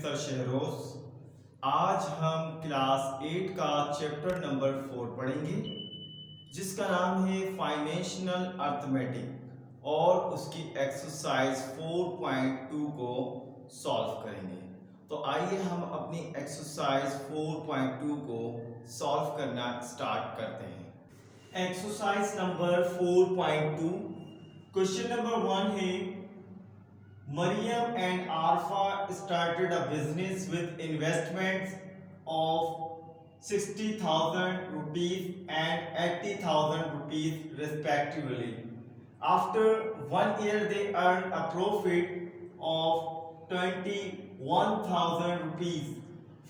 Mister Shahroz. आज हम class 8 का चैप्टर नंबर 4 पढ़ेंगे जिसका नाम है फाइनेंशियल अर्थमेटिक और उसकी एक्सरसाइज 4.2 को सॉल्व करेंगे। तो आइए हम अपनी एक्सरसाइज 4.2 को सॉल्व करना स्टार्ट करते हैं। एक्सरसाइज नंबर 4.2 क्वेश्चन नंबर 1 है Mariam and Arfa started a business with investments of 60,000 rupees and 80,000 rupees respectively. After 1 year, they earned a profit of 21,000 rupees.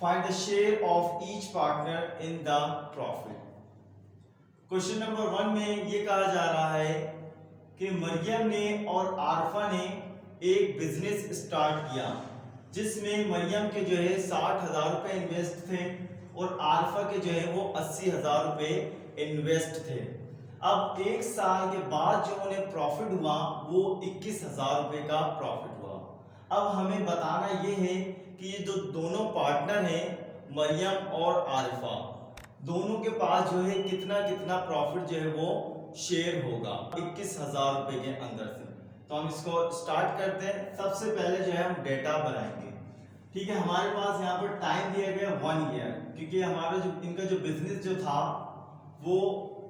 Find the share of each partner in the profit. Question number 1 में ये कहा जा रहा है कि मरियम ने और आरफा ने एक बिजनेस स्टार्ट किया जिसमें मरियम के जो है 60,000 रुपए इन्वेस्ट थे और आरफा के जो है वो 80,000 रुपए इन्वेस्ट थे। अब 1 साल के बाद जो उन्हें प्रॉफिट हुआ वो 21,000 रुपए का प्रॉफिट हुआ। अब हमें बताना ये है कि ये जो दोनों पार्टनर हैं मरियम और आरफा, दोनों के पास जो है कितना कितना प्रॉफिट जो है वो शेयर होगा 21,000 रुपए के अंदर से। तो हम इसको स्टार्ट करते हैं। सबसे पहले जो है हम डेटा बनाएंगे। ठीक है, हमारे पास यहाँ पर टाइम दिया गया 1 ईयर, क्योंकि हमारा जो इनका जो बिजनेस जो था वो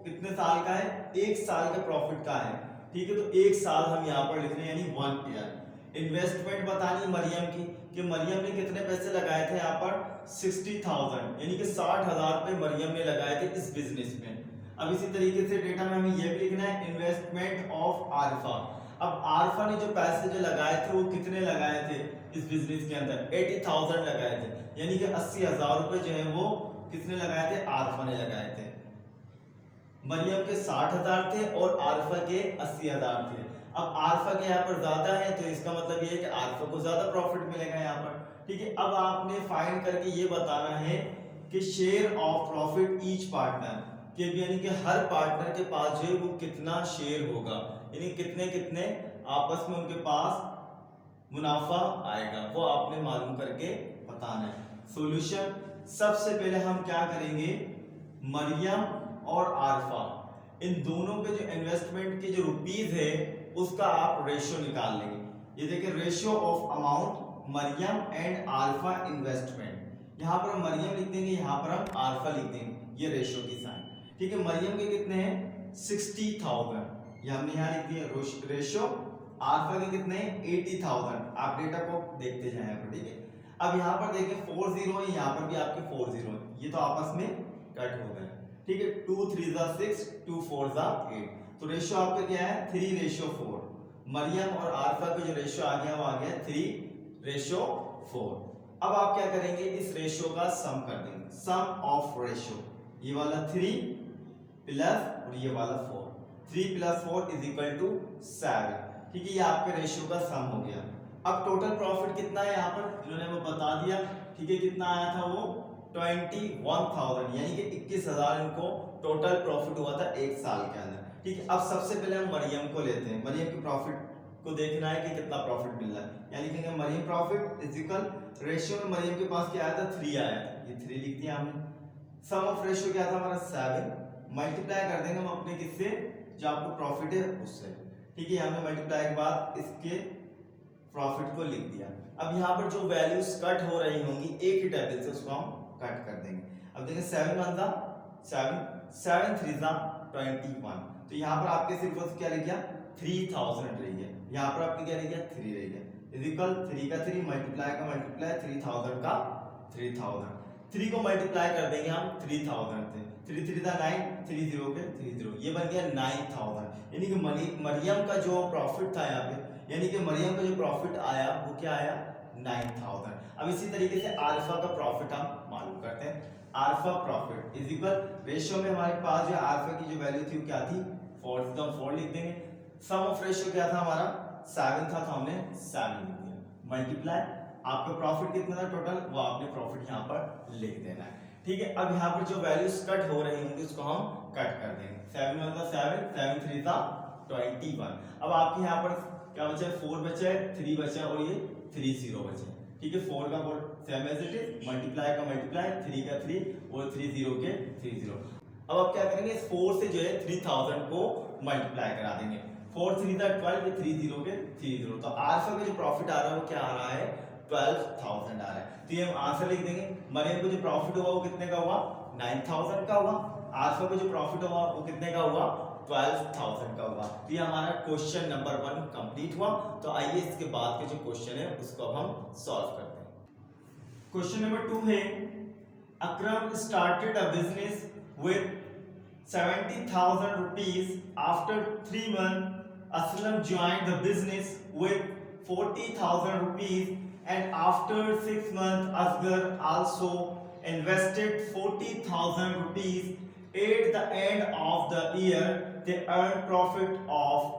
कितने साल का है, 1 साल के प्रॉफिट का है। ठीक है, तो 1 साल हम यहाँ पर लिख रहे हैं यानी 1 ईयर। इन्वेस्टमेंट बतानी मरियम की कि मरियम ने कितने पैसे लगाए थे यहाँ पर 60,000 यानी कि 60,000 रुपए मरियम ने लगाए थे इस बिजनेस में। अब इसी तरीके से डेटा में हमें यह भी लिखना है इन्वेस्टमेंट ऑफ आरफा। अब आरफा ने जो पैसे जो लगाए थे वो कितने लगाए थे इस बिजनेस के अंदर, 80,000 लगाए थे, यानी कि 80,000 रुपए जो है वो किसने लगाए थे, आरफा ने लगाए थे। मरियम के 60,000 थे और आरफा के 80,000 थे। अब आरफा के यहाँ पर ज्यादा है तो इसका मतलब ये है कि आरफा को ज्यादा प्रॉफिट मिलेगा यहाँ पर। ठीक है, अब आपने फाइंड करके ये बताना है कि share of profit each partner के, यानी कि हर पार्टनर के पास जो है वो कितना शेयर होगा, यानी कितने कितने आपस में उनके पास मुनाफा आएगा, वो आपने मालूम करके बताना है। सॉल्यूशन, सबसे पहले हम क्या करेंगे, मरियम और आरफा इन दोनों के जो इन्वेस्टमेंट के जो रुपीस है उसका आप रेशियो निकाल लेंगे। ये देखिए ratio of amount Mariyam and Arfa investment. यहाँ पर हम मरियम लिख देंगे, यहाँ पर हम आरफा लिख देंगे, ये रेशियो की साइन। ठीक है, मरियम के कितने हैं 60,000, ये हमने यहाँ लिख दिया रेशियो। आरफा के कितने हैं 80,000। आप डेटा को देखते जाएं यहाँ पर। ठीक है, अब यहाँ पर देखें 40 है, यहाँ पर भी आपके 40 है, ये तो आपस में कट हो गए। ठीक है, 2 3 6 2 4 8, तो रेशियो आपका क्या है 3:4। मरियम और आरफा का जो रेशियो आ गया वो आ गया 3:4। अब आप क्या करेंगे, इस रेशियो का सम कर देंगे, सम ऑफ रेशियो, ये वाला 3 प्लस और ये वाला 4, 3 + 4 = 7। ठीक है, ये आपके रेशियो का सम हो गया। अब टोटल प्रॉफिट कितना है यहाँ पर इन्होंने वो बता दिया। ठीक है, कितना आया था वो 21,000, यानी कि 21,000 इनको टोटल प्रॉफिट हुआ था 1 साल के अंदर। ठीक है, अब सबसे पहले हम मरियम को लेते हैं, मरियम के प्रॉफिट को देखना है कि कितना प्रॉफिट मिल रहा है, यानी कि मरियम प्रॉफिट इक्वल रेशियो में मरियम के पास क्या आया था 3 आया था, ये 3 लिख दिया हमने। सम ऑफ रेशियो क्या था हमारा 7, मल्टीप्लाई कर देंगे हम अपने किससे, जो आपको प्रॉफिट है उससे। ठीक है, हमने मल्टीप्लाई के बाद इसके प्रॉफिट को लिख दिया। अब यहाँ पर जो वैल्यूज कट हो रही होंगी एक ही टेबल से उसको हम कट कर देंगे। अब देखिए 7 1 7 7 3 21, तो यहाँ पर आपके सिर्फ क्या रह गया 3000 रह गया, यहाँ पर आपके क्या रह गया 3 रह गया, इक्वल 3 का 3 मल्टीप्लाई का मल्टीप्लाई 3000 का 3000। 3 को मल्टीप्लाई कर देंगे हम 3000 से, 3 3 9, 3 0 के 3 0, ये बन गया 9000। यानी कि मरियम का जो प्रॉफिट था यहाँ पे, यानी कि मरियम का जो प्रॉफिट आया वो क्या आया 9000। अब इसी तरीके से अल्फा का प्रॉफिट हम मालूम करते हैं। Alpha profit is equal ratio में हमारे पास जो अल्फा की जो वैल्यू थी वो क्या थी 4, तो हम 4 लिख देंगे। सम ऑफ रेशियो क्या था हमारा 7 था, तो हमने 7 लिख दिया, मल्टीप्लाई आपका प्रॉफिट कितना था टोटल, वो आपने प्रॉफिट यहाँ पर लिख देना है। ठीक है, अब यहाँ पर जो वैल्यूज कट हो रही होंगी उसको हम कट कर देंगे। 7 1 7, 7 3 21। अब आपके यहाँ पर क्या बचा है 4 बचा है, 3 बचा है और ये 3 0 बचे। ठीक है, 4 का same as it is, multiply का मल्टीप्लाई, 3 का 3 और 3 0 के 3 0। अब आप क्या करेंगे, 4 से जो है 3000 को मल्टीप्लाई करा देंगे, 4 3 12, 3 0 के 3 0। तो आल्फा का जो प्रॉफिट आ रहा है वो क्या आ रहा है, 12,000 आ रहा है। तो ये हम आंसर लिख देंगे। मरियम को जो प्रॉफिट हुआ वो कितने का हुआ, 9,000 का हुआ। आल्फा को जो प्रॉफिट हुआ वो कितने का हुआ, 12,000 का हुआ। तो ये हमारा क्वेश्चन नंबर 1 कंप्लीट हुआ। तो आइए इसके बाद के जो क्वेश्चन है उसको अब हम सॉल्व करते हैं। क्वेश्चन नंबर 2 है, Akram started a business with 70,000 rupees. After 3 months, Aslam joined the business with 40,000 rupees, and after 6 months, Asghar also invested 40,000 rupees. At the end of the year, they earned profit of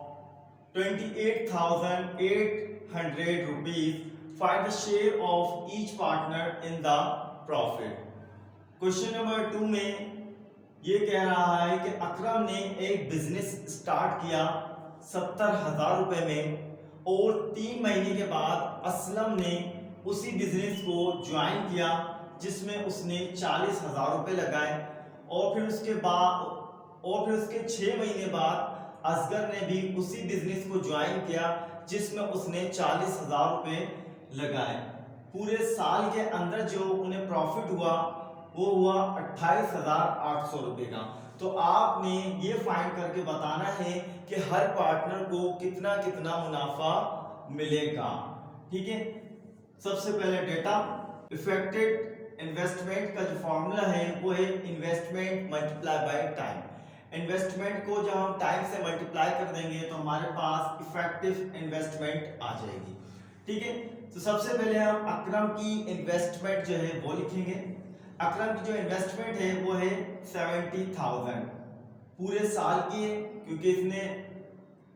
28,800 rupees. Find the share of each partner in the profit. Question number 2 में ये कह रहा है कि अकरम ने एक business start किया 70,000 रुपए में, और 3 महीने के बाद असलम ने उसी बिजनेस को ज्वाइन किया जिसमें उसने 40,000 रुपए लगाए, और फिर उसके 6 महीने बाद असगर ने भी उसी बिजनेस को ज्वाइन किया जिसमें उसने 40,000 रुपए लगाए। पूरे साल के अंदर जो उन्हें प्रॉफिट हुआ वो हुआ 28,800 रुपए का। तो आपने ये फाइंड करके बताना है कि हर पार्टनर को कितना कितना मुनाफा मिलेगा। ठीक है, सबसे पहले डेटा, इफेक्टेड इन्वेस्टमेंट का जो फॉर्मूला है वो है investment multiply by time. Investment को जब हम टाइम से मल्टीप्लाई कर देंगे तो हमारे पास इफेक्टिव इन्वेस्टमेंट आ जाएगी। ठीक है, तो सबसे पहले हम अकरम की इन्वेस्टमेंट जो है वो लिखेंगे। अकरम की जो इन्वेस्टमेंट है वो है 70,000 पूरे साल की है, क्योंकि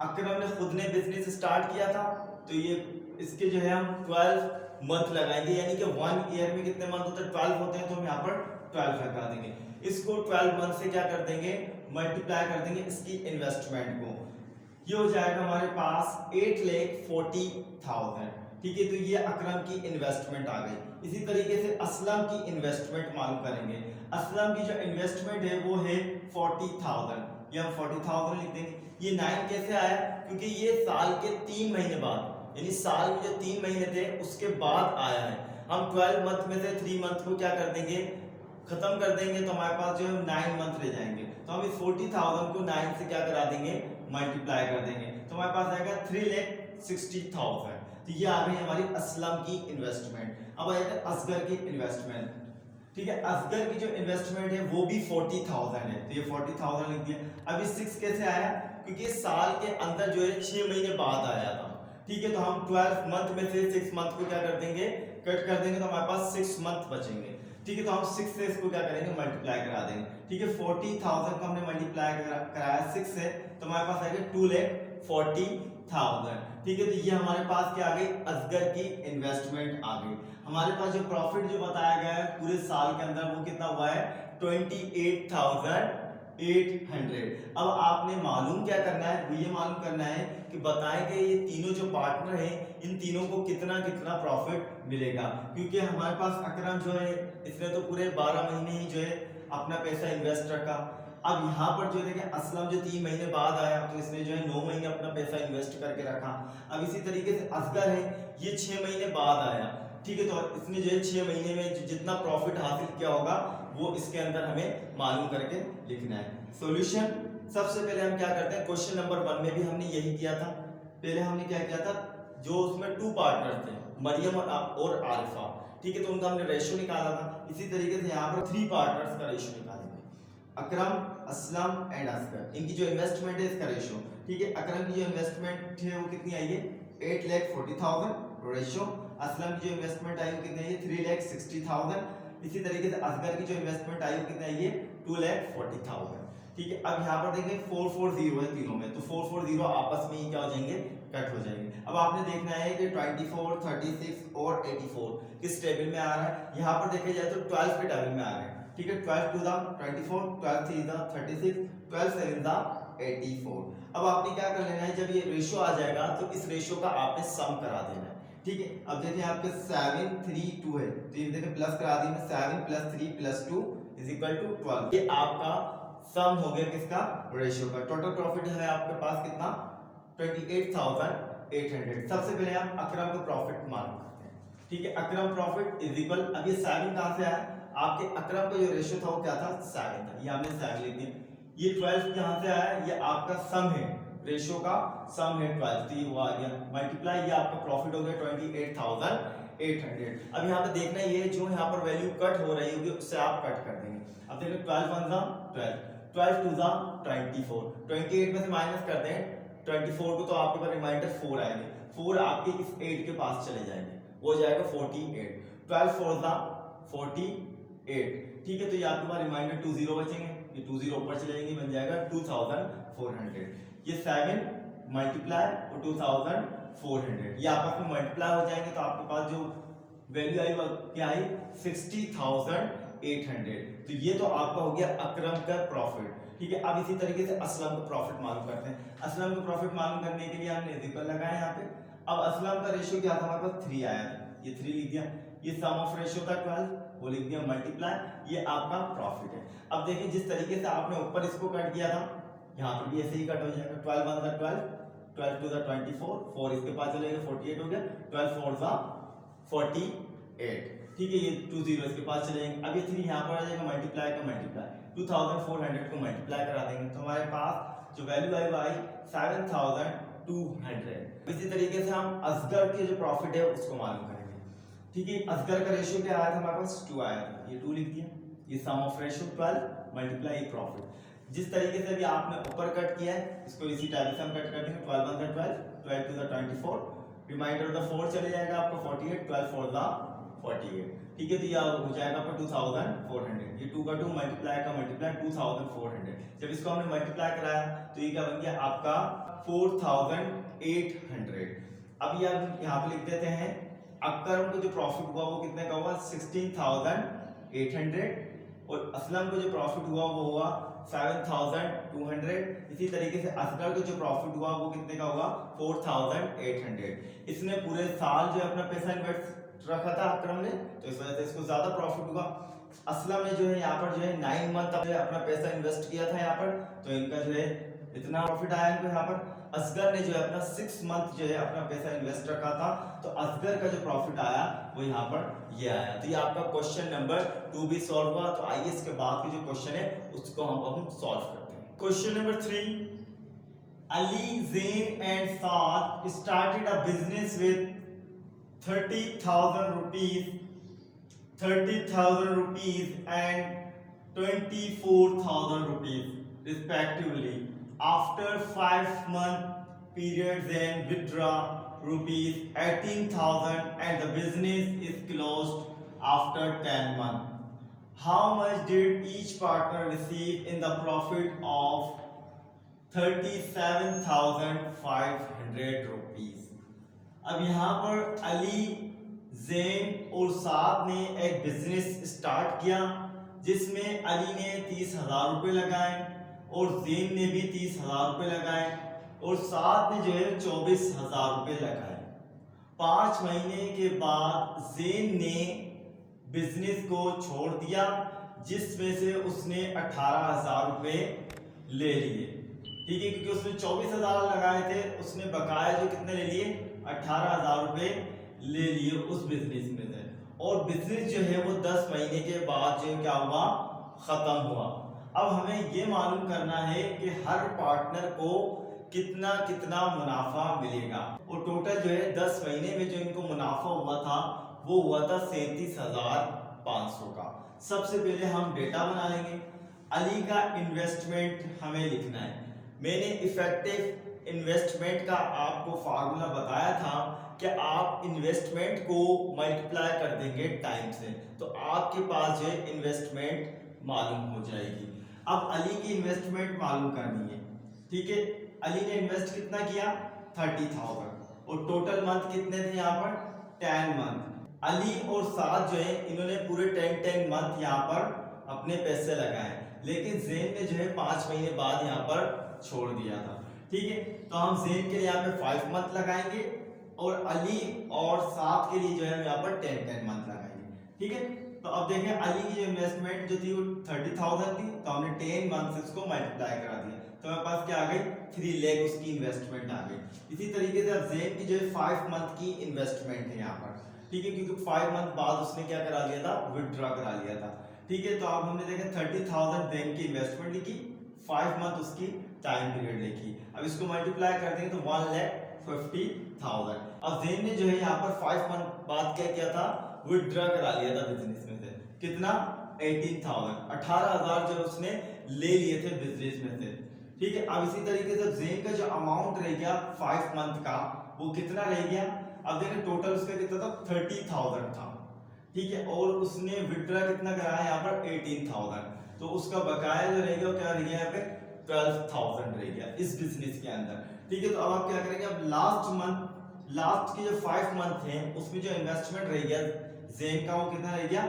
अकरम ने खुद ने बिजनेस स्टार्ट किया था। तो ये इसके जो है हम 12 मंथ लगाएंगे, यानी कि 1 ईयर में कितने मंथ होते हैं, 12 होते हैं, तो हम यहाँ पर 12 लगा देंगे। इसको 12 मंथ से क्या कर देंगे, मल्टीप्लाई कर देंगे इसकी इन्वेस्टमेंट को। ये हो जाएगा हमारे पास 8,40,000। ठीक है, तो ये अकरम की इन्वेस्टमेंट आ गई। इसी तरीके से असलम की इन्वेस्टमेंट मालूम करेंगे। असलम की जो इन्वेस्टमेंट है वो है 40,000, ये हम 40,000 लिख देंगे। ये 9 कैसे आया, क्योंकि ये साल के 3 महीने बाद, यानी साल में जो 3 महीने थे उसके बाद आया है। हम 12 मंथ में से 3 मंथ को क्या कर देंगे, खत्म कर देंगे, तो हमारे पास जो है 9 मंथ रह जाएंगे। तो हम इस 40,000 को 9 से क्या करा देंगे, मल्टीप्लाई कर देंगे, तो हमारे पास आएगा 3,60,000। तो ये आ गई हमारी असलम की इन्वेस्टमेंट। अब आएगा असगर की इन्वेस्टमेंट। ठीक है, असगर की जो इन्वेस्टमेंट है वो भी 40,000 है, तो ये 40,000 लिख दिया। अब ये 6 कैसे आया, क्योंकि साल के अंदर जो है 6 महीने बाद आया था। ठीक है, तो हम 12 मंथ में से 6 मंथ को क्या कर देंगे, कट कर देंगे, तो हमारे पास 6 मंथ बचेंगे। ठीक है, तो हम 6 से इसको क्या करेंगे, मल्टीप्लाई करा देंगे। ठीक है, 40,000 को हमने मल्टीप्लाई कराया 6 से, तो हमारे पास आएगा 2,40,000। ठीक है, तो ये हमारे पास क्या आ गई, असगर की इन्वेस्टमेंट आ गई। हमारे पास जो प्रॉफिट जो बताया गया है पूरे साल के अंदर वो कितना हुआ है, 28,800। अब आपने मालूम क्या करना है, वो ये मालूम करना है कि बताए गए ये तीनों जो पार्टनर हैं इन तीनों को कितना कितना प्रॉफिट मिलेगा। क्योंकि हमारे पास अकरम जो है इसने तो पूरे 12 महीने ही जो है अपना पैसा इन्वेस्ट रखा। अब यहाँ पर जो देखें असलम जो 3 महीने बाद आया तो इसने जो है 9 महीने अपना पैसा इन्वेस्ट करके रखा। अब इसी तरीके से असगर है, ये 6 महीने बाद आया। ठीक है, तो इसने जो है 6 महीने में जितना प्रॉफिट हासिल किया होगा वो इसके अंदर हमें मालूम करके लिखना है। सॉल्यूशन, सबसे पहले हम क्या करते हैं, क्वेश्चन नंबर 1 में भी हमने यही किया था। पहले हमने क्या किया था, जो उसमें 2 पार्टनर थे, मरियम और आरिफा। ठीक है, तो उनका हमने रेशियो निकाला था। इसी तरीके से यहाँ पर 3 पार्टनर्स का रेशियो निकालेंगे, अकरम, असलम एंड असगर। इनकी जो इन्वेस्टमेंट है इसका रेशियो। ठीक है, अकरम की जो इन्वेस्टमेंट है वो कितनी आई है, 8,40,000 रेशियो। असलम की जो इन्वेस्टमेंट आई वो कितनी आई है, 3,60,000। इसी तरीके से असगर की जो इन्वेस्टमेंट आई वो कितनी आई है, 2,40,000। ठीक है, अब यहाँ पर देखेंगे 440 है तीनों में, तो 440 आपस में ही क्या हो जाएंगे, कट हो जाएंगे। अब आपने देखना है कि 24, 36 और 84 किस टेबल में आ रहा है। यहाँ पर देखा जाए तो 12 के टेबल में आ रहे हैं। ठीक है, 12 2 24, 12 3 36, 12 7 84। अब आपने क्या कर लेना है, जब ये रेशियो आ जाएगा तो इस रेशियो का आपने सम करा देना है। ठीक है। अब देखिए आपके 7 3 2 है, तो ये देखिए प्लस करा दी मैं, 7 + 3 + 2 = 12। ये आपका सम हो गया किसका, रेशियो का। टोटल प्रॉफिट है आपके पास कितना, 28,800। सबसे पहले हम अकरम का प्रॉफिट मालूम करते हैं। ठीक है, अकरम प्रॉफिट = अब ये 7 कहां से आया, आपके अकरम का जो रेशियो था वो क्या था, 7 था, ये हमने 7 लिख दिया। ये 12 कहां से आया, ये आपका सम है, रेशियो का सम है 12, तो ये वो आ गया मल्टीप्लाई, ये आपका प्रॉफिट हो गया 28,800। अब यहाँ पे देखना ये जो यहाँ पर वैल्यू कट हो रही होगी उससे आप कट कर देंगे। अब देखो 12 × 12, 12 × 2 = 24, 28 में से माइनस कर दें 24 को, तो आपके पास रिमाइंडर 4 आएंगे, 4 आपके इस 8 के पास चले जाएंगे, वो हो जाएगा 48। 12 4 = 48। ठीक है, तो ये आपके पास रिमाइंडर 20 बचेंगे, ये 20 ऊपर चले जाएंगे, बन जाएगा 2400। ये 7 मल्टीप्लाई और 2400 ये आपस में मल्टीप्लाई हो जाएंगे, तो आपके पास जो वैल्यू आई वो क्या आई, 60,800। तो ये तो आपका हो गया अकरम का प्रॉफिट। ठीक है, अब इसी तरीके से असलम का प्रॉफिट मालूम करते हैं। असलम का प्रॉफिट मालूम करने के लिए हमने इक्वल लगाया यहाँ पे। अब असलम का रेशियो क्या था, हमारे पास 3 आया था, ये 3 लिख दिया। ये सम ऑफ रेशियो था 12, वो लिख दिया मल्टीप्लाई, ये आपका प्रॉफिट है। अब देखिए जिस तरीके से आपने ऊपर इसको कट किया था, यहाँ पर भी ऐसे ही कट हो जाएगा। 12 × 1 = 12, 12 × 2 = 24, 4 इसके पास चलेगा 48 हो गया, 12 4 = 48। ठीक है, ये 20 इसके पास चले जाएंगे। अब ये 3 यहाँ पर आ जाएगा, मल्टीप्लाई का मल्टीप्लाई, 2400 को मल्टीप्लाई करा देंगे, तो हमारे पास जो वैल्यू आई वो आई 7200। इसी तरीके से हम असगर के जो प्रॉफिट है उसको मालूम करेंगे। ठीक है, असगर का रेशियो क्या आया था, हमारे पास 2 आया था, ये 2 लिख दिया। ये सम ऑफ रेशियो 12 मल्टीप्लाई प्रॉफिट। जिस तरीके से भी आपने ऊपर कट किया है इसको इसी टाइप से हम कट कर देंगे। 12 × 12, 12 × 2 = 24, रिमाइंडर ऑफ द 4 चले जाएगा आपका 48, 12 4 = 48। ठीक है, तो यह हो जाएगा आपका 2400। ये 2 का 2 मल्टीप्लाई का मल्टीप्लाई 2400। जब इसको हमने मल्टीप्लाई कराया तो ये क्या बन गया आपका 4800। अब ये हम यहाँ पे लिख देते हैं, अकरम को जो प्रॉफिट हुआ वो कितने का हुआ, 16,800, और असलम को जो प्रॉफिट हुआ वो हुआ 7,200। इसी तरीके से असगर को जो प्रॉफिट हुआ वो कितने का हुआ, 4,800। इसने पूरे साल जो अपना पैसा इन्वेस्ट रखा था अकरम ने, तो इस वजह से इसको ज्यादा प्रॉफिट हुआ। असलम ने जो है यहाँ पर जो है 9 मंथ अपना पैसा इन्वेस्ट किया था यहाँ पर, तो इनका जो है इतना प्रॉफिट आया इनको यहाँ पर। असगर ने जो है अपना 6 मंथ जो है अपना पैसा इन्वेस्ट रखा था, तो असगर का जो प्रॉफिट आया वो यहाँ पर ये आया। तो ये आपका क्वेश्चन नंबर 2 भी सॉल्व हुआ। तो आइए इसके बाद के जो क्वेश्चन है उसको हम सॉल्व करते हैं। Question number 3, Ali, Zain and Saad started a business with 30,000 rupees and 24,000 rupees respectively. After 5-month period, Zain withdraw rupees 18,000 and the business is closed after 10 months. How much did each partner receive in the profit of 37,500 rupees? अब यहाँ पर अली, ज़ैन और साद ने एक business start किया जिसमें अली ने 30,000 रुपये लगाए और ज़ैन ने भी 30,000 रुपये लगाए और साद ने जो है 24,000 रुपये लगाए। 5 महीने के बाद ज़ैन ने बिजनेस को छोड़ दिया जिसमें से उसने 18,000 रुपये ले लिए। ठीक है, क्योंकि उसने 24,000 लगाए थे, उसने बकाया जो कितने ले लिए, 18,000 रुपये ले लिए उस बिजनेस में से। और बिजनेस जो है वो 10 महीने के बाद जो क्या हुआ, खत्म हुआ। अब हमें ये मालूम करना है कि हर पार्टनर को कितना कितना मुनाफा मिलेगा। और टोटल जो है 10 महीने में जो इनको मुनाफा हुआ था वो हुआ था 37,500 का। सबसे पहले हम डेटा बना लेंगे। अली का इन्वेस्टमेंट हमें लिखना है। मैंने इफेक्टिव इन्वेस्टमेंट का आपको फार्मूला बताया था कि आप इन्वेस्टमेंट को मल्टीप्लाई कर देंगे टाइम से, तो आपके पास जो है इन्वेस्टमेंट मालूम हो जाएगी। अब अली की इन्वेस्टमेंट मालूम करनी है। ठीक है, अली ने इन्वेस्ट कितना किया, 30,000, और टोटल मंथ कितने थे यहाँ पर, 10 मंथ। अली और साद जो है इन्होंने पूरे 10 मंथ यहाँ पर अपने पैसे लगाए, लेकिन ज़ैन ने जो है 5 महीने बाद यहाँ पर छोड़ दिया था। ठीक है, तो हम ज़ैन के लिए यहाँ पे 5 मंथ लगाएंगे और अली और साथ के लिए जो है हम यहाँ पर 10 मंथ लगाएंगे। ठीक है, तो अब देखें अली की जो इन्वेस्टमेंट जो थी वो 30,000 थी, तो हमने 10 मंथ से उसको मल्टीप्लाई करा दिया, तो हमारे पास क्या आ गई 3 लाख उसकी इन्वेस्टमेंट आ गई। इसी तरीके से अब ज़ैन की जो है 5 मंथ की इन्वेस्टमेंट है यहाँ पर। ठीक है, क्योंकि 5 मंथ बाद उसने क्या करा लिया था, विथड्रॉ करा लिया था। ठीक है, तो अब हमने देखा 30,000 ज़ैन की इन्वेस्टमेंट लिखी, 5 मंथ उसकी टाइम पीरियड लिखी। अब इसको मल्टीप्लाई कर देंगे तो 1,50,000। अब ज़ैन ने जो है यहाँ पर 5 मंथ बाद क्या किया था, विथड्रॉ करा लिया था बिजनेस में से। कितना, 18,000 जो उसने ले लिए थे बिजनेस में से। ठीक है, अब इसी तरीके से ज़ैन का जो अमाउंट रह गया 5 मंथ का वो कितना रह गया, अब देखिए टोटल उसका कितना था, 30,000 था। ठीक है, और उसने विथड्रॉ कितना कराया यहाँ पर 18,000, तो उसका बकाया जो रह गया वो क्या रह गया यहाँ पे 12,000 रह गया इस बिजनेस के अंदर। ठीक है, तो अब आप क्या करेंगे, अब लास्ट के जो 5 मंथ हैं उसमें जो इन्वेस्टमेंट रह गया ज़ैन का वो कितना रह गया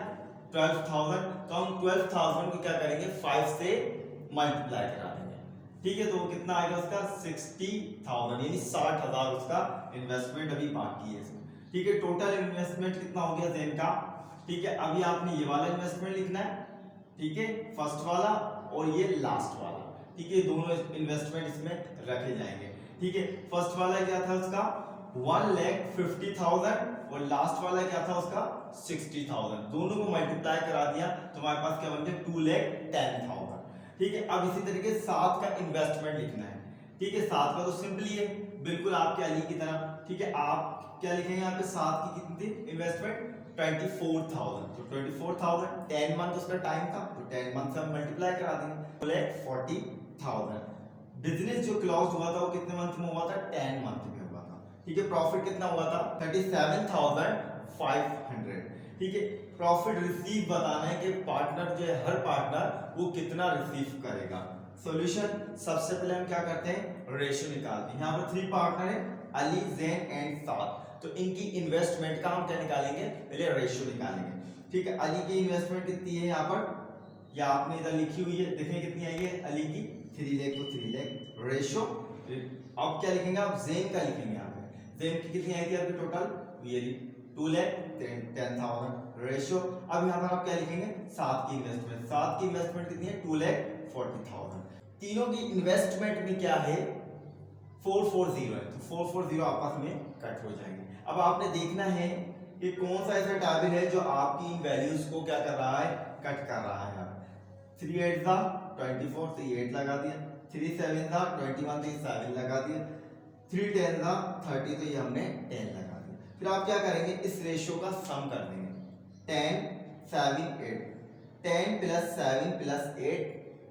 12,000, तो हम 12,000 को क्या करेंगे 5 से मल्टीप्लाई करा देंगे। ठीक है, तो वो कितना आएगा उसका 60,000, यानी 60,000 उसका इन्वेस्टमेंट अभी बाकी है इसमें। ठीक है, टोटल इन्वेस्टमेंट कितना हो गया ज़ैन का। ठीक है, अभी आपने ये वाला इन्वेस्टमेंट लिखना है, ठीक है, फर्स्ट वाला और ये लास्ट वाला। ठीक है, दोनों इन्वेस्टमेंट इसमें रखे जाएंगे। ठीक है, फर्स्ट वाला क्या था उसका 1,50,000 और लास्ट वाला क्या था उसका 60,000, दोनों को मल्टीप्लाई करा दिया तो हमारे पास क्या बन गया 2,10,000। ठीक है, अब इसी तरीके से 7 का इन्वेस्टमेंट लिखना है। ठीक है, 7 का तो सिंपली है, बिल्कुल आपके अली की तरह। ठीक है, आप क्या लिखेंगे यहाँ पे 7 की कितनी थी इन्वेस्टमेंट 24,000, तो 24,000 10 मंथ उसका टाइम था, तो 10 मंथ से हम मल्टीप्लाई करा देंगे 40,000। बिजनेस जो क्लोज हुआ था वो कितने मंथ में हुआ था, 10 मंथ में हुआ था। ठीक है, प्रॉफिट कितना हुआ था 37,500। ठीक है, प्रॉफिट रिसीव बताना है कि पार्टनर जो है हर पार्टनर वो कितना रिसीव करेगा। सॉल्यूशन, सबसे पहले हम क्या करते हैं रेशियो निकालते हैं। यहाँ पर 3 पार्टनर है अली, ज़ैन एंड साद, तो इनकी इन्वेस्टमेंट का हम क्या निकालेंगे, पहले रेशियो निकालेंगे। ठीक है, अली की इन्वेस्टमेंट कितनी है यहाँ पर, या आपने इधर लिखी हुई है, देखें कितनी आई है अली की 3 लाख, तो 3 लाख रेशियो। अब क्या लिखेंगे, आप ज़ैन का लिखेंगे यहाँ पे, ज़ैन की कितनी आई थी आपकी टोटल, ये 2,10,000 रेशियो। अब यहाँ पर आप क्या लिखेंगे, 7 की इन्वेस्टमेंट, 7 की इन्वेस्टमेंट कितनी है 2,40,000। तीनों की इन्वेस्टमेंट में क्या है 440 है, तो 440 आपस में कट हो जाएंगे। अब आपने देखना है कि कौन सा ऐसा टेबल है जो आपकी इन वैल्यूज को क्या कर रहा है, कट कर रहा है। 3 8 था 24, तो 8 लगा दिया, 3 7 था 21, तो 7 लगा दिया, 3 10 था 30, तो ये हमने 10 लगा दिया। फिर आप क्या करेंगे, इस रेशियो का सम कर देंगे, 10 7 8, 10 + 7 + 8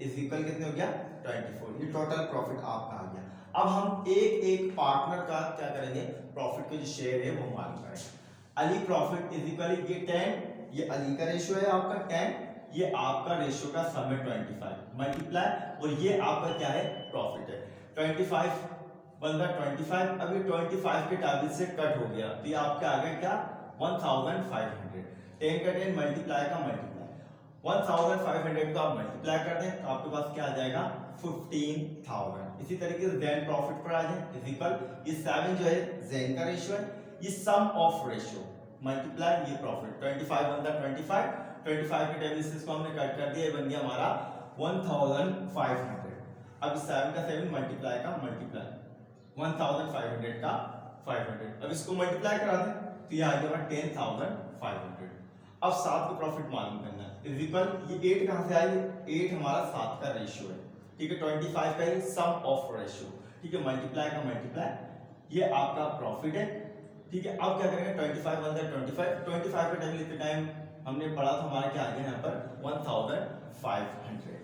इज इक्वल कितने हो गया 24। ये टोटल प्रॉफिट आपका आ गया। अब हम एक पार्टनर का क्या करेंगे, प्रॉफिट के जो शेयर है वो मालूम करेंगे। अली प्रॉफिट इज इक्वल, ये 10, ये अली का रेशियो है आपका 10, ये आपका रेशियो का सम है 25 मल्टीप्लाई, और ये आपका क्या है प्रॉफिट है 25 बन रहा 25। अभी 25 के टेबल से कट हो गया, तो ये आपका आ गया क्या 1,500। 10 का 10 मल्टीप्लाई का मल्टीप्लाई 1,500 का आप मल्टीप्लाई कर दें तो आपके पास क्या आ जाएगा 15,000। इसी तरीके से ज़ैन प्रॉफिट पर आ जाए इज इक्वल, ये 7 जो है ज़ैन का रेशियो है, ये सम ऑफ रेशियो मल्टीप्लाई ये प्रॉफिट 25 बनता है 25 के टेबल से इसको हमने कट कर दिया, ये बन गया हमारा 1,500। अब इस 7 का 7 मल्टीप्लाई का मल्टीप्लाई 1,500 का 500, अब इसको मल्टीप्लाई करा दें तो ये आ गया 10,500। अब 7 का प्रॉफिट मालूम करना है इज इक्वल, ये 8 कहां से आई, 8 हमारा 7 का रेशियो है। ठीक है, 25 का ये सम ऑफ रेशियो। ठीक है, मल्टीप्लाई का मल्टीप्लाई ये आपका प्रॉफिट है। ठीक है, अब क्या करेंगे 25 बनता है 25 का टेबल इतने टाइम हमने पढ़ा था, हमारा क्या आ गया यहाँ पर 1,500।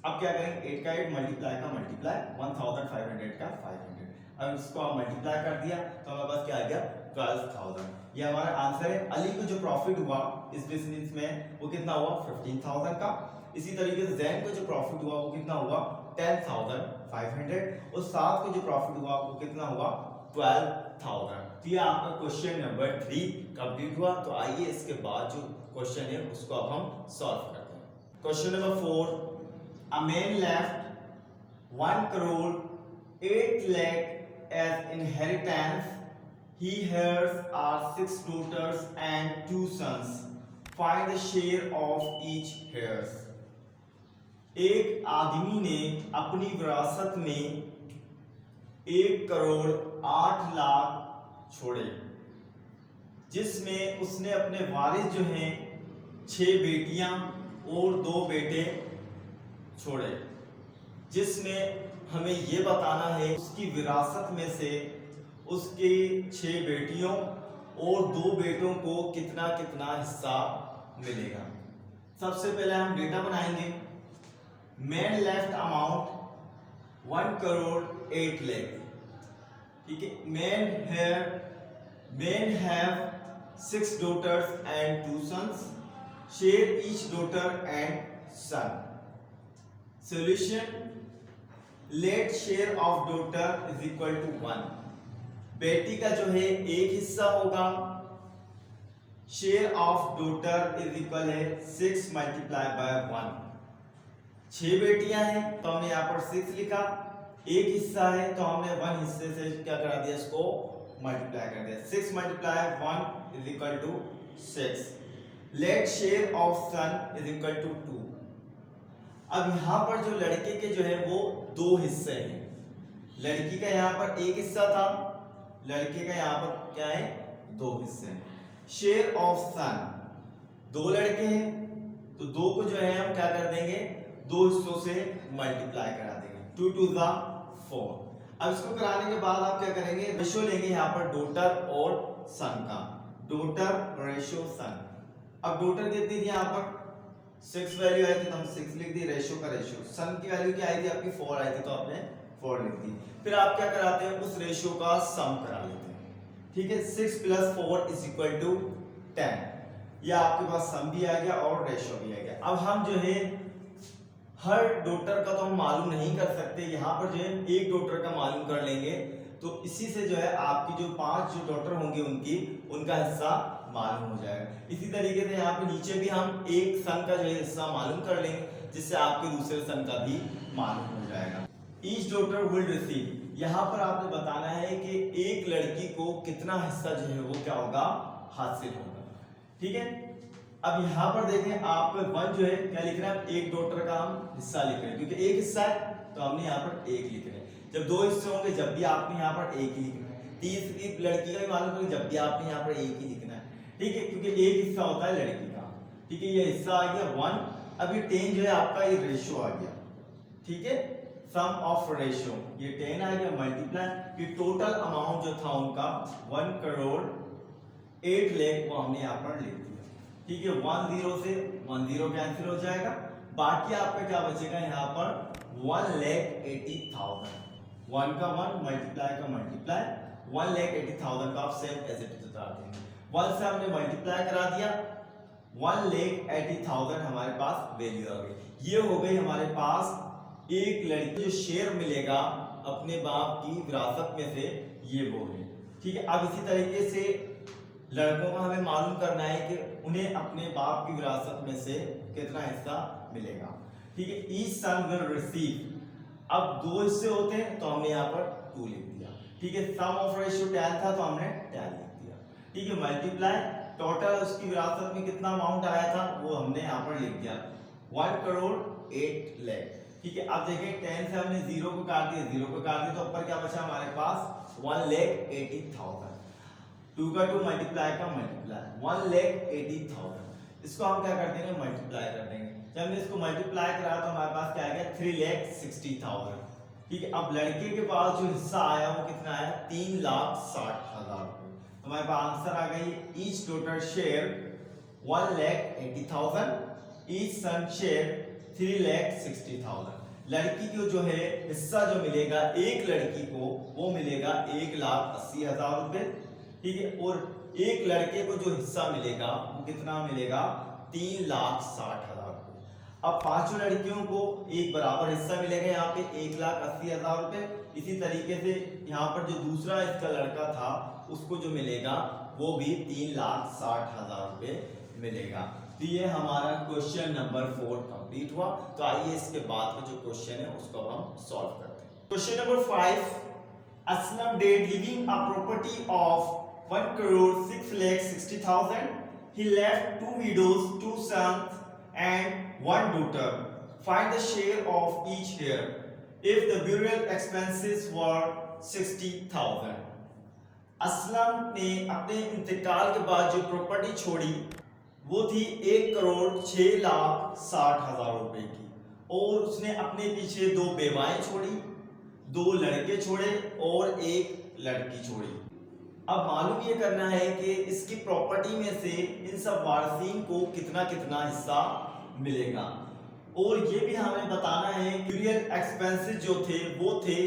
अब क्या करेंगे 8 का 8 मल्टीप्लाई का मल्टीप्लाई 1,500 का 500। अब इसको आप मल्टीप्लाई कर दिया तो हमारे पास क्या आ गया 12,000। ये हमारा आंसर है। अली को जो प्रॉफिट हुआ इस बिजनेस में वो कितना हुआ 15,000 का। इसी तरीके से ज़ैन को जो प्रॉफिट हुआ वो कितना हुआ 10,500, और साथ को जो प्रॉफिट हुआ वो कितना हुआ 12,000। तो ये आपका क्वेश्चन नंबर 3 कंप्लीट हुआ। तो आइए इसके बाद जो क्वेश्चन है उसको अब हम सॉल्व करते हैं। Question number 4, a man left 1 crore 8 lakh as inheritance He heirs are 6 daughters and 2 sons. Find the share of each heirs. एक आदमी ने अपनी विरासत में 1,08,00,000 छोड़े, जिसमें उसने अपने वारिस जो हैं 6 बेटियां और 2 बेटे छोड़े, जिसमें हमें ये बताना है उसकी विरासत में से उसकी 6 बेटियों और 2 बेटों को कितना कितना हिस्सा मिलेगा। सबसे पहले हम डेटा बनाएंगे। मैन लेफ्ट अमाउंट 1,08,00,000, ठीक है। Man have 6 daughters and 2 sons. Share each daughter and son. Solution: Let share of daughter is equal to 1. बेटी का जो है 1 हिस्सा होगा। Share of daughter is equal है 6 मल्टीप्लाई बाय 1। 6 बेटियां हैं तो हमने यहाँ पर 6 लिखा, 1 हिस्सा है तो हमने 1 हिस्से से क्या करा दिया, इसको मल्टीप्लाई कर दिया। 6 multiply 1 is equal to 6। Let share of son is equal to 2। अब यहाँ पर जो लड़के के जो है वो 2 हिस्से हैं। लड़की का यहाँ पर 1 हिस्सा था, लड़के का यहाँ पर क्या है, 2 हिस्से हैं। शेयर ऑफ सन, 2 लड़के हैं तो 2 को जो है हम क्या कर देंगे, 2 हिस्सों से मल्टीप्लाई करा देंगे। 2 2 4। अब इसको कराने के बाद आप क्या करेंगे, रेशो लेंगे यहाँ पर डॉटर और सन का। डॉटर रेशो सन। अब डॉटर कितनी थी, यहाँ पर 6 वैल्यू आई थी तो हम 6 लिख दी, रेशो का रेशो। सन की वैल्यू क्या आई थी आपकी, 4 आई थी तो आपने 4 लिख दी। फिर आप क्या कराते हैं, उस रेशो का सम करा लेते हैं, ठीक है। 6 + 4 = 10। ये आपके पास सम भी आ गया और रेशो भी आ गया। अब हम जो है हर डॉटर का तो हम मालूम नहीं कर सकते, यहाँ पर जो है एक डॉटर का मालूम कर लेंगे तो इसी से जो है आपकी जो 5 जो डॉटर होंगी उनका हिस्सा मालूम हो जाएगा। इसी तरीके से यहाँ पे नीचे भी हम एक सन का जो है हिस्सा मालूम कर लेंगे, जिससे आपके दूसरे सन का भी मालूम हो जाएगा। ईच डॉटर विल रिसीव, यहाँ पर आपने बताना है कि एक लड़की को कितना हिस्सा जो है वो क्या होगा, हासिल होगा, ठीक है। अब यहाँ पर देखें आपका 1 जो है क्या लिख रहे हैं, एक डॉटर का हम हिस्सा लिख रहे हैं, क्योंकि एक हिस्सा है तो हमने यहाँ पर 1 लिख रहे हैं। जब 2 हिस्से होंगे जब भी आपने यहाँ पर 1 ही लिखना है। तीसरी लड़की का भी मालूम करें जब भी आपने यहाँ पर 1 ही लिखना है, ठीक है, क्योंकि एक हिस्सा होता है लड़की का, ठीक है। ये हिस्सा आ गया 1। अभी 10 जो है आपका ये रेशो आ गया, ठीक है। सम ऑफ रेशो, ये 10 आ गया मल्टीप्लाई, ये टोटल अमाउंट जो था उनका 1,08,00,000 वो हमने यहाँ पर लिख दिया, ठीक है। 1 0 से 1 0 कैंसिल हो जाएगा, बाकी आपका क्या बचेगा यहाँ पर 1,80,000। 1 का 1 मल्टीप्लाई का मल्टीप्लाई, 1,80,000 का आप सेम एज इट इज उतार देंगे। 1 से हमने मल्टीप्लाई करा दिया, 1,80,000 हमारे पास वैल्यू आ गई। ये हो गई हमारे पास एक लड़की जो शेयर मिलेगा अपने बाप की विरासत में से, ये वो है, ठीक है। अब इसी तरीके से लड़कों को हमें मालूम करना है कि उन्हें अपने बाप की विरासत में से कितना हिस्सा मिलेगा, ठीक है। ईच सन विल रिसीव, अब 2 हिस्से होते हैं तो हमने यहाँ पर 2 लिख दिया, ठीक है। सम ऑफ रेशियो 10 था तो हमने 10 लिख दिया, ठीक है। मल्टीप्लाई टोटल उसकी विरासत में कितना अमाउंट आया था वो हमने यहाँ पर लिख दिया 1,08,00,000, ठीक है। अब देखें 10 से हमने 0 को काट दिया, 0 को काट दिया तो ऊपर क्या बचा हमारे पास 1,80,000। 2 का 2 मल्टीप्लाई का मल्टीप्लाई 1,80,000। इसको हम क्या कर देंगे, मल्टीप्लाई कर देंगे। जब हमने इसको मल्टीप्लाई करा तो हमारे पास क्या आ गया 3,60,000, ठीक है। अब लड़के के पास जो हिस्सा आया वो कितना आया 3,60,000 रुपए। हमारे पास आंसर आ गई ईच डॉटर शेयर 1,80,000, ईच सन शेयर 3,60,000। लड़की को जो है हिस्सा जो मिलेगा एक लड़की को वो मिलेगा 1,80,000 रुपए, ठीक है। और एक लड़के को जो हिस्सा मिलेगा वो कितना मिलेगा 3,60,000 रुपए। अब 5 लड़कियों को एक बराबर हिस्सा मिलेगा यहाँ पे 1,80,000 रुपए। इसी तरीके से यहाँ पर जो दूसरा इसका लड़का था उसको जो मिलेगा वो भी 3,60,000 रुपए मिलेगा। तो ये हमारा क्वेश्चन नंबर 4 कंप्लीट हुआ। तो आइए इसके बाद का जो क्वेश्चन है उसको हम सॉल्व करते हैं। Question number 5, Aslam dead living a property of 1,06,60,000. He left 2 widows, 2 sons, and 1 daughter. Find the share of each heir if the burial expenses were 60,000. Aslam ने अपने इंतकाल के बाद जो प्रॉपर्टी छोड़ी वो थी 1,06,60,000 रुपए की, और उसने अपने पीछे 2 बेवाएं छोड़ी, 2 लड़के छोड़े और 1 लड़की छोड़ी। अब मालूम ये करना है कि इसकी प्रॉपर्टी में से इन सब वारसीन को कितना कितना हिस्सा मिलेगा, और ये भी हमें बताना है ब्यूरियल एक्सपेंसेस जो थे वो थे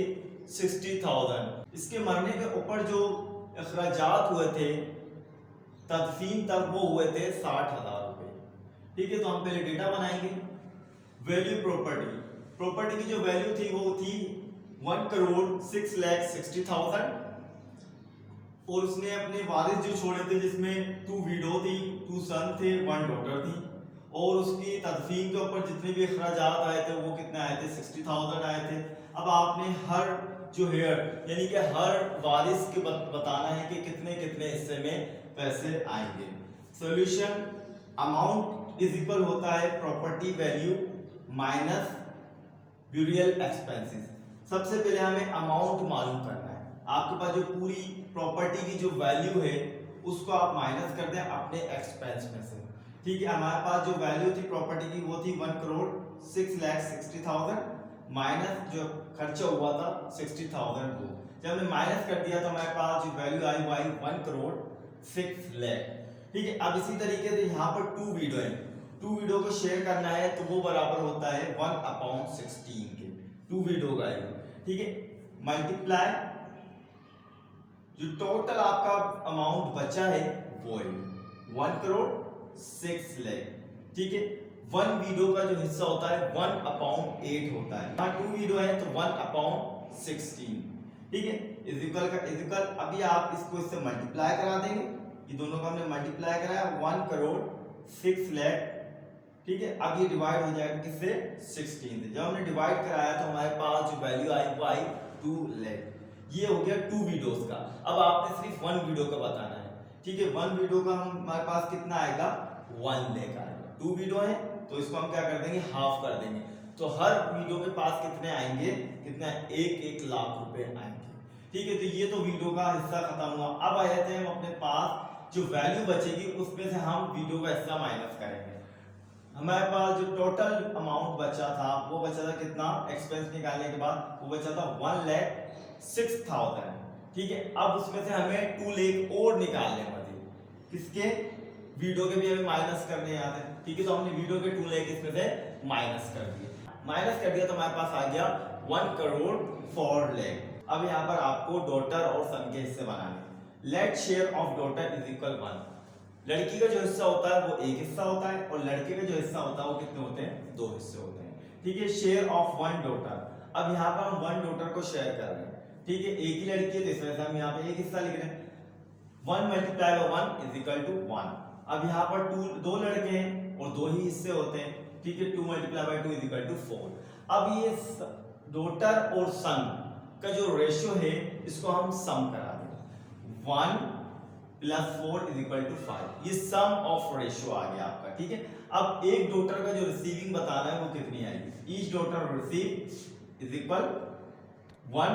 60,000। इसके मरने के ऊपर जो अखराजात हुए थे तदफीन तक वो हुए थे 60,000 रुपए। ठीक है, तो हम पहले डेटा बनाएंगे। वैल्यू प्रॉपर्टी की जो वैल्यू थी वो थी 1,06,60,000, और उसने अपने वारिस जो छोड़े थे जिसमें 2 विडो थी, 2 सन थे, 1 डॉटर थी, और उसकी तदफीन के ऊपर जितने भी अखराजात आए थे वो कितने आए थे 60,000 आए थे। अब आपने हर जो हेयर यानी कि हर वारिस के बताना है कि कितने कितने हिस्से में पैसे आएंगे। सॉल्यूशन, अमाउंट इज इक्वल होता है property value minus burial expenses. सबसे पहले हमें अमाउंट मालूम करना है। आपके पास जो पूरी प्रॉपर्टी की जो वैल्यू है उसको आप माइनस कर दें अपने एक्सपेंस में से। ठीक है, हमारे पास जो वैल्यू थी प्रॉपर्टी की वो थी 1,06,60,000 माइनस जो खर्चा हुआ था 60,000 को। जब हमने माइनस कर दिया तो हमारे पास जो वैल्यू आई वो आई 1,06,00,000। ठीक है, अब इसी तरीके से यहाँ पर 2 विडो है, 2 विडो को शेयर करना है तो वो बराबर होता है 1/16 के, 2 विडो का है। ठीक है, मल्टीप्लाई जो टोटल आपका अमाउंट बचा है वो है 1,06,00,000। ठीक है, 1 विडो का जो हिस्सा होता है 1/8 होता है। यहाँ 2 विडो है तो 1/16। ठीक है, इक्वल का इक्वल। अभी आप इसको इससे मल्टीप्लाई करा देंगे, ये दोनों को हमने मल्टीप्लाई कराया 1,06,00,000। ठीक है, अब ये डिवाइड हो जाएगा किससे 16 से। जब हमने डिवाइड कराया तो हमारे पास जो वैल्यू आई वो आई 2 लाख। ये हो गया 2 विडोज का। अब आपने सिर्फ 1 विडो का बताना है। ठीक है, 1 विडो का हमारे पास कितना आएगा 1 लाख आएगा। 2 विडो है तो इसको हम क्या कर देंगे हाफ कर देंगे, तो हर विडो के पास कितने आएंगे, कितना 1 लाख रुपए आएंगे। ठीक है, तो ये तो विडो का हिस्सा खत्म हुआ। अब आ जाते हैं हम अपने पास जो वैल्यू बचेगी उसमें से हम विडो का हिस्सा माइनस करेंगे। हमारे पास जो टोटल अमाउंट बचा था वो बचा था कितना, एक्सपेंस निकालने के बाद वो बचा था 1,06,000। ठीक है, अब उसमें से हमें 2 लाख और निकालने होंगे, किसके, वीडियो के भी हमें माइनस करने आते हैं। ठीक है, तो हमने वीडियो के 2 लाख इसमें से माइनस कर दिया तो हमारे पास आ गया 1,04,00,000। अब यहाँ पर आपको डॉटर और सन के हिस्से बनाने। Late share of daughter is equal 1। लड़की का जो हिस्सा होता है वो 1 हिस्सा होता है, और लड़के का जो हिस्सा होता है वो कितने होते हैं 2 हिस्से होते हैं। ठीक है, शेयर ऑफ 1 डॉटर। अब यहाँ पर हम 1 डॉटर को शेयर कर रहे हैं। ठीक है, एक ही लड़की है तो इसमें से हम यहाँ पे 1 हिस्सा लिख रहे हैं। 1 × 1 इज इक्वल टू 1। अब यहाँ पर 2 लड़के हैं और 2 ही हिस्से होते हैं। ठीक है, 2 × 2 इज इक्वल टू 4। अब ये डॉटर और सन का जो रेशियो है इसको हम सम करा दें। 1 + 4 इज इक्वल टू 5। ये सम ऑफ रेशियो आ गया आपका। ठीक है, अब एक डॉटर का जो रिसीविंग बताना है वो कितनी आएगी, each daughter receive is equal 1।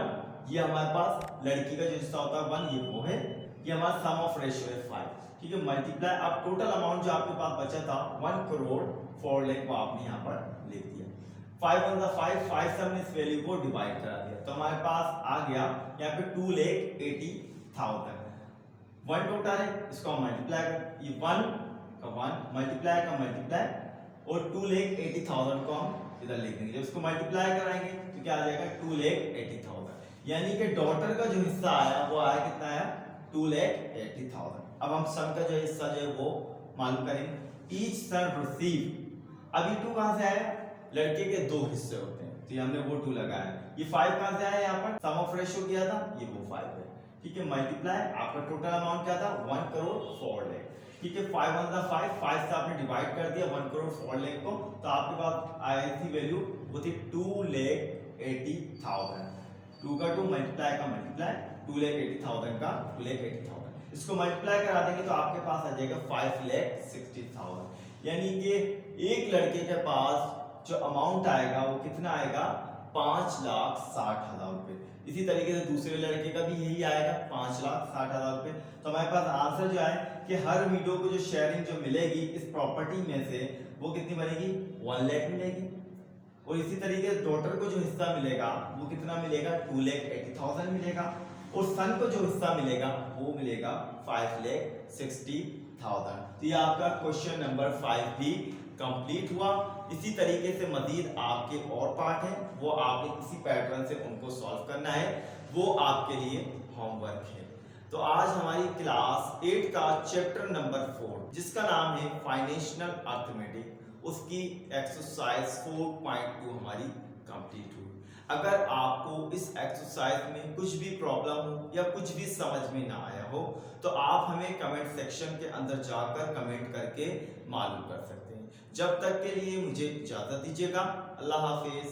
ये हमारे पास लड़की का जो हिस्सा होता है 1, ये वो है, ये हमारा सम ऑफ रेशियो है 5। ठीक है, मल्टीप्लाई। अब टोटल अमाउंट जो आपके पास बचा था 1,04,00,000 को आपने यहाँ पर लिख दिया। 5 × 5 से हमने इस वैल्यू को डिवाइड करा दिया तो हमारे पास आ गया यहाँ पे 2,80,000। 1 टोटल है, इसको हम मल्टीप्लाई कर, ये 1 का 1 मल्टीप्लाई का मल्टीप्लाई, और 2,80,000 को हम इधर लिख देंगे। जब इसको मल्टीप्लाई कराएंगे तो क्या आ जाएगा 2,80,000। यानी कि डॉटर का जो हिस्सा आया वो आया कितना आया 2,80,000। अब हम सन का जो हिस्सा जो है वो मालूम करेंगे। ईच सन रिसीव, अभी 2 कहां से आया, लड़के के 2 हिस्से होते हैं तो हमने वो 2 लगाया। ये 5 कहां से आया, यहाँ पर सम ऑफ रेशियो किया था, ये वो 5 है। ठीक है, मल्टीप्लाई, आपका टोटल अमाउंट क्या था 1,04,00,000। ठीक है, 5 × 5 से आपने डिवाइड कर दिया 1,04,00,000 को, तो आपके पास आई थी वैल्यू वो थी 2,80,000। 2 का 2 मल्टीप्लाई का मल्टीप्लाई, 2,80,000 का 2,80,000। इसको मल्टीप्लाई करा देंगे तो आपके पास आ जाएगा 5,60,000, यानी कि एक लड़के के पास जो अमाउंट आएगा वो कितना आएगा 5,60,000 रुपए। इसी तरीके से दूसरे लड़के का भी यही आएगा 5,60,000 रुपए। तो हमारे पास आंसर जो है कि हर वीडियो को जो शेयरिंग जो मिलेगी इस प्रॉपर्टी में से वो कितनी बनेगी 1 लाख मिलेगी। और इसी तरीके से डॉटर को जो हिस्सा मिलेगा वो कितना मिलेगा 2,80,000 मिलेगा। और सन को जो हिस्सा मिलेगा वो मिलेगा 5,60,000। तो ये आपका क्वेश्चन नंबर 5 भी कंप्लीट हुआ। इसी तरीके से मजीद आपके और पार्ट हैं, वो आपने इसी पैटर्न से उनको सॉल्व करना है, वो आपके लिए होमवर्क है। तो आज हमारी क्लास 8 का चैप्टर नंबर 4 जिसका नाम है फाइनेंशियल अर्थमेटिक, उसकी एक्सरसाइज 4.2 हमारी कंप्लीट हुई। अगर आपको इस एक्सरसाइज में कुछ भी प्रॉब्लम हो या कुछ भी समझ में ना आया हो तो आप हमें कमेंट सेक्शन के अंदर जाकर कमेंट करके मालूम कर सकते हैं। जब तक के लिए मुझे इजाजत दीजिएगा। अल्लाह हाफिज।